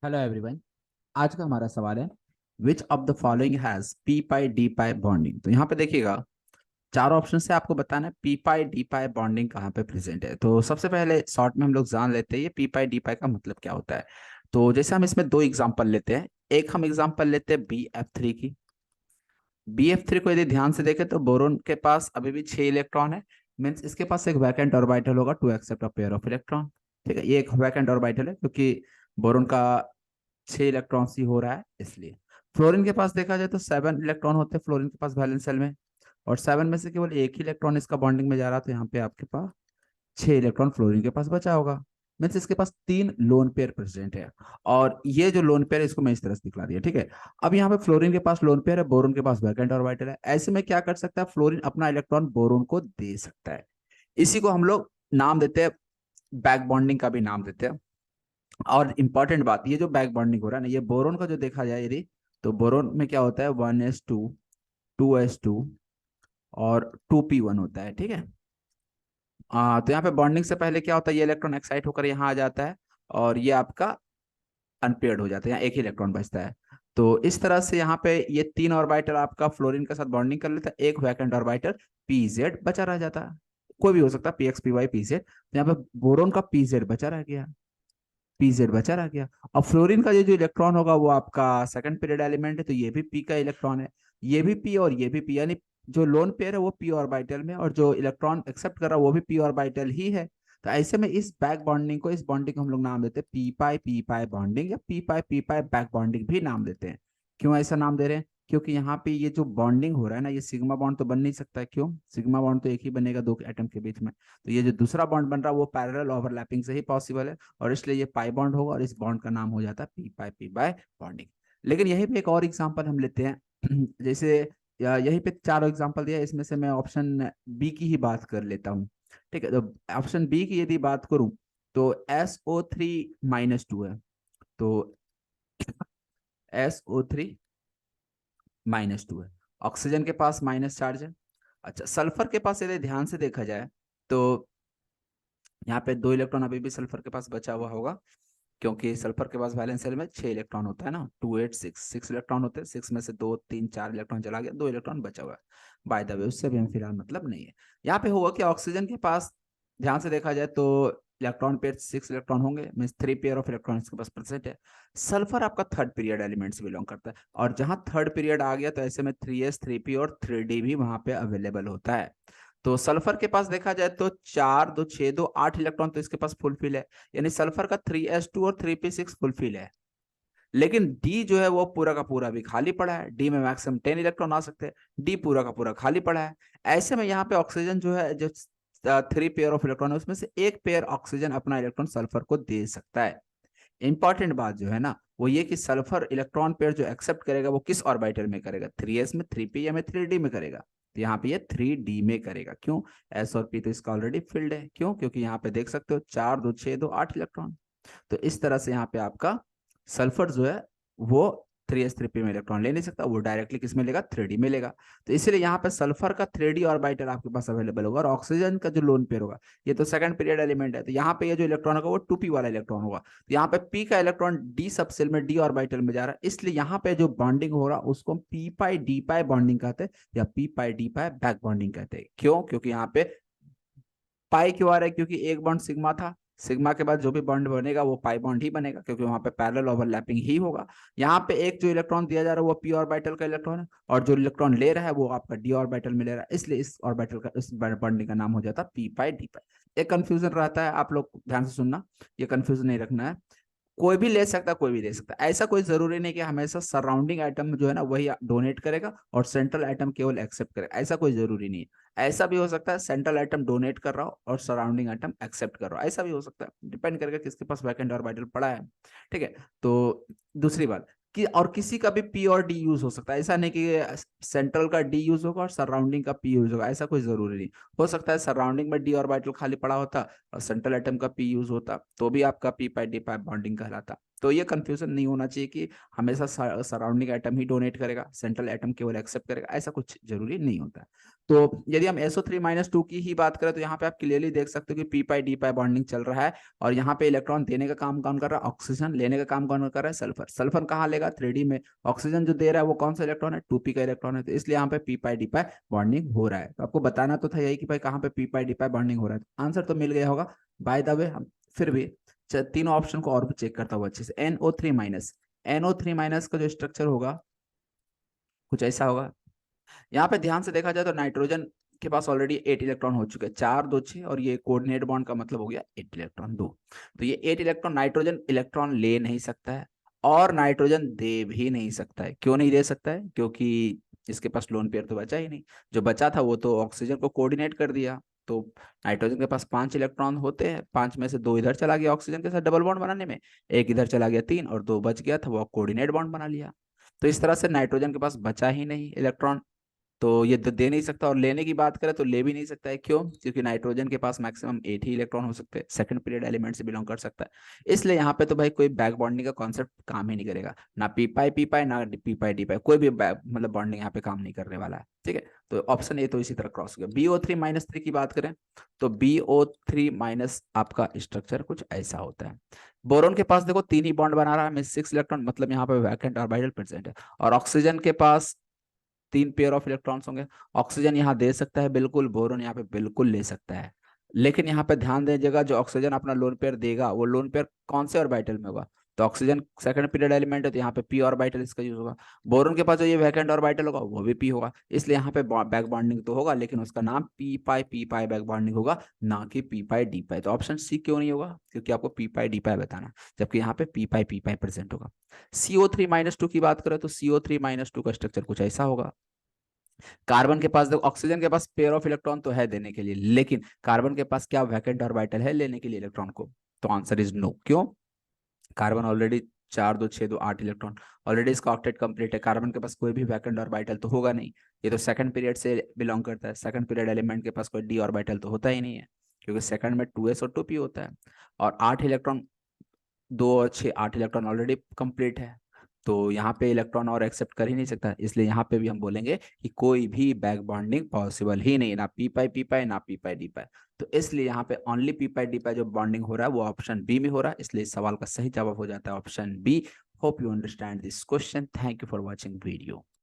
Hello everyone. आज का हमारा सवाल है which of the following has P pi D pi bonding. तो यहाँ पे देखिएगा, चार ऑप्शन से आपको बताना है पी पाई डी पाई बॉन्डिंग कहाँ पे प्रेजेंट है। तो सबसे पहले शॉर्ट में हम लोग जान लेते हैं ये पी पाई डी पाई का मतलब क्या होता है। तो जैसे हम इसमें दो एग्जांपल लेते हैं। एक हम एग्जांपल लेते हैं बी एफ थ्री की। बी एफ थ्री को यदि ध्यान से देखें तो बोरोन के पास अभी भी 6 इलेक्ट्रॉन है। मीन्स इसके पास एक वैकेंट ऑर्बिटल होगा to accept a pair of electron. ठीक है, ये एक वैकेंट ऑर्बिटल है क्योंकि बोरोन का 6 इलेक्ट्रॉन ही हो रहा है इसलिए। फ्लोरीन के पास देखा जाए तो 7 इलेक्ट्रॉन होते हैं फ्लोरीन के पास वैलेंस शेल में, और 7 में से केवल एक ही इलेक्ट्रॉन इसका बॉन्डिंग में जा रहा है, तो यहाँ पे आपके पास 6 इलेक्ट्रॉन फ्लोरीन के पास बचा होगा। मीन्स इसके पास 3 लोन पेयर प्रेजेंट है। और ये जो लोन पेयर है इसको मैं इस तरह से दिखला दिया। ठीक है, अब यहाँ पे फ्लोरीन के पास लोन पेयर है, बोरोन के पास वैकेंट ऑर्बिटल है। ऐसे में क्या कर सकता है, फ्लोरीन अपना इलेक्ट्रॉन बोरोन को दे सकता है। इसी को हम लोग नाम देते हैं, बैक बॉन्डिंग का भी नाम देते हैं। और इंपॉर्टेंट बात, ये जो बैक बॉन्डिंग हो रहा है ना, ये बोरोन का जो देखा जाए यदि, तो बोरोन में क्या होता है 1s2 2s2 और 2p1 होता है। ठीक है, तो यहाँ पे बॉन्डिंग से पहले क्या होता है, ये इलेक्ट्रॉन एक्साइट होकर यहाँ आ जाता है और ये आपका अनपेयर्ड हो जाता है, यहाँ एक ही इलेक्ट्रॉन बचता है। तो इस तरह से यहाँ पे ये 3 ऑर्बिटल आपका फ्लोरीन के साथ बॉन्डिंग कर लेता है, एक वैकेंट ऑर्बिटल पीजेड बचा रह जाता है। कोई भी हो सकता है, P X P Y P Z. तो यहाँ पे बोरोन का पीजेड बचा रह गया, पीजेड बचा रह गया। अब फ्लोरीन का ये जो इलेक्ट्रॉन होगा वो आपका सेकंड पीरियड एलिमेंट है, तो ये भी पी का इलेक्ट्रॉन है। ये भी पी और ये भी पी, यानी जो लोन पेयर है वो पी ऑर्बिटल में, और जो इलेक्ट्रॉन एक्सेप्ट कर रहा है वो भी पी ऑर्बिटल ही है। तो ऐसे में इस बैक बॉन्डिंग को, इस बॉन्डिंग को हम लोग नाम देते हैं पी पाई बॉन्डिंग, या पी पाई बैक बॉन्डिंग भी नाम देते हैं। क्यों ऐसा नाम दे रहे हैं, क्योंकि यहाँ पे ये जो बॉन्डिंग हो रहा है ना, ये सिग्मा बॉन्ड तो बन नहीं सकता है। क्यों, सिग्मा बॉन्ड तो एक ही बनेगा दो एटम के बीच में। तो ये जो दूसरा बॉन्ड बन रहा है वो पैरेलल ओवरलैपिंग से ही पॉसिबल है, और इसलिए ये पाई बॉन्ड होगा और इस बॉन्ड का नाम हो जाता है पी बाय बॉन्डिंग। लेकिन यहीं पे एक और एग्जांपल हम लेते हैं जैसे यहीं पे चार एग्जांपल दिया है, इसमें से मैं ऑप्शन बी की ही बात कर लेता हूँ। ठीक है, तो ऑप्शन बी की यदि बात करूं तो SO3 - 2 है। तो SO3 - 2 है, ऑक्सीजन के पास माइनस चार्ज है। अच्छा, सल्फर के पास यदि ध्यान से देखा जाए तो यहाँ पे 2 इलेक्ट्रॉन अभी भी सल्फर के पास बचा हुआ होगा, क्योंकि सल्फर के पास वैलेंस शेल में 6 इलेक्ट्रॉन होता है ना, 2 8 6 इलेक्ट्रॉन होते हैं। 6 में से 2 3 4 इलेक्ट्रॉन चला गया, 2 इलेक्ट्रॉन बचा हुआ है। बाय द वे, उससे भी हम फिलहाल मतलब नहीं है। यहाँ पे होगा कि ऑक्सीजन के पास ध्यान से देखा जाए तो इलेक्ट्रॉन पेयर 6 इलेक्ट्रॉन होंगे, मीन 3 पेयर ऑफ इलेक्ट्रॉन इसके पास प्रेजेंट है। सल्फर आपका थर्ड पीरियड एलिमेंट से बिलोंग करता है, और जहां थर्ड पीरियड आ गया तो ऐसे में 3s 3p और 3d भी वहां पे अवेलेबल होता है। तो सल्फर के पास देखा जाए तो 4 2 6 2 8 इलेक्ट्रॉन तो इसके पास फुलफिल है, यानी सल्फर का 3s2 और 3p6 फुलफिल है। लेकिन डी जो है वो पूरा का पूरा भी खाली पड़ा है, डी में मैक्सिमम 10 इलेक्ट्रॉन आ सकते हैं, डी पूरा का पूरा खाली पड़ा है। ऐसे में यहाँ पे ऑक्सीजन जो है, जो 3 पेयर ऑफ इलेक्ट्रॉन है उसमें से एक पेयर ऑक्सीजन अपना इलेक्ट्रॉन सल्फर को दे सकता है। इंपॉर्टेंट बात जो है ना वो ये कि सल्फर इलेक्ट्रॉन पेयर जो एक्सेप्ट करेगा वो किस ऑर्बिटल में करेगा, 3s में, 3p या में 3d में करेगा। तो यहाँ पे ये 3d में करेगा। क्यों, s और p तो इसका ऑलरेडी फिल्ड है। क्यों, क्योंकि यहाँ पे देख सकते हो 4 2 6 2 8 इलेक्ट्रॉन। तो इस तरह से यहाँ पे आपका सल्फर जो है वो 3s 3p में इलेक्ट्रॉन ले नहीं सकता, वो डायरेक्टली किस में लेगा, 3d में लेगा। तो इसलिए यहाँ पे सल्फर का 3d ऑर्बिटल आपके पास अवेलेबल होगा, और ऑक्सीजन का जो लोन पेयर होगा, ये तो सेकंड पीरियड एलिमेंट है, तो यहाँ पे ये जो इलेक्ट्रॉन होगा वो 2p वाला इलेक्ट्रॉन होगा। तो यहाँ पे p का इलेक्ट्रॉन d सबसेल में d ऑर्बिटल में जा रहा है, इसलिए यहाँ पे जो बॉन्डिंग हो रहा है उसको हम p पाई d पाई बॉन्डिंग कहते हैं, या p पाई d पाई बैक बॉन्डिंग कहते हैं। क्यों, क्योंकि यहाँ पे पाई क्यों आ रहा है, क्योंकि एक बॉन्ड सिग्मा था, सिग्मा के बाद जो भी बॉन्ड बनेगा वो पाई बॉन्ड ही बनेगा, क्योंकि वहां पे पैरेलल ओवरलैपिंग ही होगा। यहाँ पे एक जो इलेक्ट्रॉन दिया जा रहा है वो पी ऑर्बिटल का इलेक्ट्रॉन है, और जो इलेक्ट्रॉन ले रहा है वो आपका डी ऑर्बिटल में ले रहा है, इसलिए इस ऑर्बिटल का, इस बॉन्डिंग का नाम हो जाता है पी पाई डी पाई। एक कंफ्यूजन रहता है, आप लोग ध्यान से सुनना, ये कंफ्यूजन नहीं रखना है। कोई भी ले सकता, कोई भी दे सकता, ऐसा कोई जरूरी नहीं कि हमेशा सराउंडिंग आइटम जो है ना वही डोनेट करेगा और सेंट्रल आइटम केवल एक्सेप्ट करेगा, ऐसा कोई जरूरी नहीं है। ऐसा भी हो सकता है सेंट्रल आइटम डोनेट कर रहा हो और सराउंडिंग आइटम एक्सेप्ट कर रहा हो, ऐसा भी हो सकता है, डिपेंड करेगा किसके पास वैकेंट ऑर्बिटल पड़ा है। ठीक है, तो दूसरी बात कि और किसी का भी पी और डी यूज हो सकता है, ऐसा नहीं कि सेंट्रल का डी यूज होगा और सराउंडिंग का पी यूज होगा, ऐसा कोई जरूरी नहीं। हो सकता है सराउंडिंग में डी ऑर्बिटल खाली पड़ा होता और सेंट्रल एटम का पी यूज होता, तो भी आपका पी पाई डी पाई बॉन्डिंग कहलाता। तो ये कंफ्यूजन नहीं होना चाहिए कि हमेशा सराउंडिंग एटम ही डोनेट करेगा, सेंट्रल एटम केवल एक्सेप्ट करेगा, ऐसा कुछ जरूरी नहीं होता है। तो यदि हम SO3-2 की ही बात करें तो यहाँ पे आप क्लियरली देख सकते हो कि पी पाई डी पाई बॉन्डिंग चल रहा है, और यहाँ पे इलेक्ट्रॉन देने का काम कौन कर रहा है, ऑक्सीजन, लेने का काम कौन कर रहा है, सल्फर। सल्फर कहाँ लेगा, 3D में। ऑक्सीजन जो दे रहा है वो कौन सा इलेक्ट्रॉन है, 2p का इलेक्ट्रॉन है, तो इसलिए यहाँ पे पी पाई डी पाई बॉन्डिंग हो रहा है। तो आपको बताना तो था यही कि भाई कहाँ पे पी पाई डी पाई बॉन्डिंग हो रहा है, तो आंसर तो मिल गया होगा। बाय द वे हम फिर भी तीनों ऑप्शन को और भी चेक करता हूँ अच्छे से। NO3 माइनस का जो स्ट्रक्चर होगा कुछ ऐसा होगा। यहाँ पे ध्यान से देखा जाए तो नाइट्रोजन के पास ऑलरेडी 8 इलेक्ट्रॉन हो चुके हैं, 4 2 6, और ये कोऑर्डिनेट बॉन्ड का मतलब हो गया 8 इलेक्ट्रॉन 2। तो ये 8 इलेक्ट्रॉन नाइट्रोजन इलेक्ट्रॉन ले नहीं सकता है, और नाइट्रोजन दे भी नहीं सकता है। क्यों नहीं दे सकता है, क्योंकि इसके पास लोन पेयर तो बचा ही नहीं। जो बचा था वो तो ऑक्सीजन को कोऑर्डिनेट कर दिया। तो नाइट्रोजन के पास 5 इलेक्ट्रॉन होते हैं, 5 में से 2 इधर चला गया ऑक्सीजन के साथ डबल बॉन्ड बनाने में, एक इधर चला गया 3, और 2 बच गया था, वो कोऑर्डिनेट बॉन्ड बना लिया। तो इस तरह से नाइट्रोजन के पास बचा ही नहीं इलेक्ट्रॉन, तो ये दे नहीं सकता। और लेने की बात करें तो ले भी नहीं सकता है। क्यों, क्योंकि नाइट्रोजन के पास मैक्सिमम 8 ही इलेक्ट्रॉन हो सकते हैं, सेकंड पीरियड एलिमेंट से बिलोंग कर सकता है। इसलिए यहाँ पे तो भाई कोई बैक बॉन्डिंग का कॉन्सेप्ट काम ही नहीं करेगा, ना पी पाई ना डी पाई, कोई भी मतलब बॉन्डिंग यहाँ पे काम नहीं करने वाला है। ठीक है, तो ऑप्शन ए तो इसी तरह क्रॉस हो गया। BO3-3 की बात करें तो BO3- आपका स्ट्रक्चर कुछ ऐसा होता है। बोरोन के पास देखो 3 ही बॉन्ड बना रहा है, 6 इलेक्ट्रॉन, मतलब यहाँ पे वैकेंट ऑर्बिटल प्रेजेंट है। और ऑक्सीजन के पास 3 पेयर ऑफ इलेक्ट्रॉन्स होंगे। ऑक्सीजन यहाँ दे सकता है बिल्कुल, बोरोन यहाँ पे बिल्कुल ले सकता है। लेकिन यहाँ पे ध्यान दीजिएगा, जो ऑक्सीजन अपना लोन पेयर देगा वो लोन पेयर कौन से ऑर्बिटल में होगा, तो ऑक्सीजन सेकंड पीरियड एलिमेंट है तो यहाँ पे p ऑर्बिटल इसका यूज होगा। बोरोन के पास जो ये वैकेंट ऑर्बिटल होगा वो भी p होगा, इसलिए यहाँ पे बैक बॉन्डिंग तो होगा, लेकिन उसका नाम p पाई बैक बॉन्डिंग होगा, ना कि p पाई डी पाई। तो ऑप्शन सी क्यों नहीं होगा, क्योंकि आपको p पाई डी पाई बताना, जबकि यहाँ पे p पाई प्रेजेंट होगा। CO3-2 की बात करें तो CO3-2 का स्ट्रक्चर कुछ ऐसा होगा। कार्बन के पास देखो, ऑक्सीजन के पास पेयर ऑफ इलेक्ट्रॉन तो है देने के लिए, लेकिन कार्बन के पास क्या वैकेंट ऑर्बिटल है लेने के लिए इलेक्ट्रॉन को, तो आंसर इज नो। क्यों, कार्बन ऑलरेडी 4 2 6 2 8 इलेक्ट्रॉन, ऑलरेडी इसका ऑक्टेट कंप्लीट है, कार्बन के पास कोई भी वैकेंट ऑर्बिटल तो होगा नहीं। ये तो सेकंड पीरियड से बिलोंग करता है, सेकंड पीरियड एलिमेंट के पास कोई डी ऑर्बिटल तो होता ही नहीं है, क्योंकि सेकंड में 2s और 2p होता है। और 8 इलेक्ट्रॉन, 2 और 6 8 इलेक्ट्रॉन ऑलरेडी कंप्लीट है, तो यहाँ पे इलेक्ट्रॉन और एक्सेप्ट कर ही नहीं सकता, इसलिए यहाँ पे भी हम बोलेंगे कि कोई भी बैक बॉन्डिंग पॉसिबल ही नहीं, ना पी पाई ना पाई डी पाई। तो इसलिए यहाँ पे ओनली पाई डी पाई जो बॉन्डिंग हो रहा है वो ऑप्शन बी में हो रहा है, इसलिए इस सवाल का सही जवाब हो जाता है option B. Hope you understand this question. Thank you for watching video.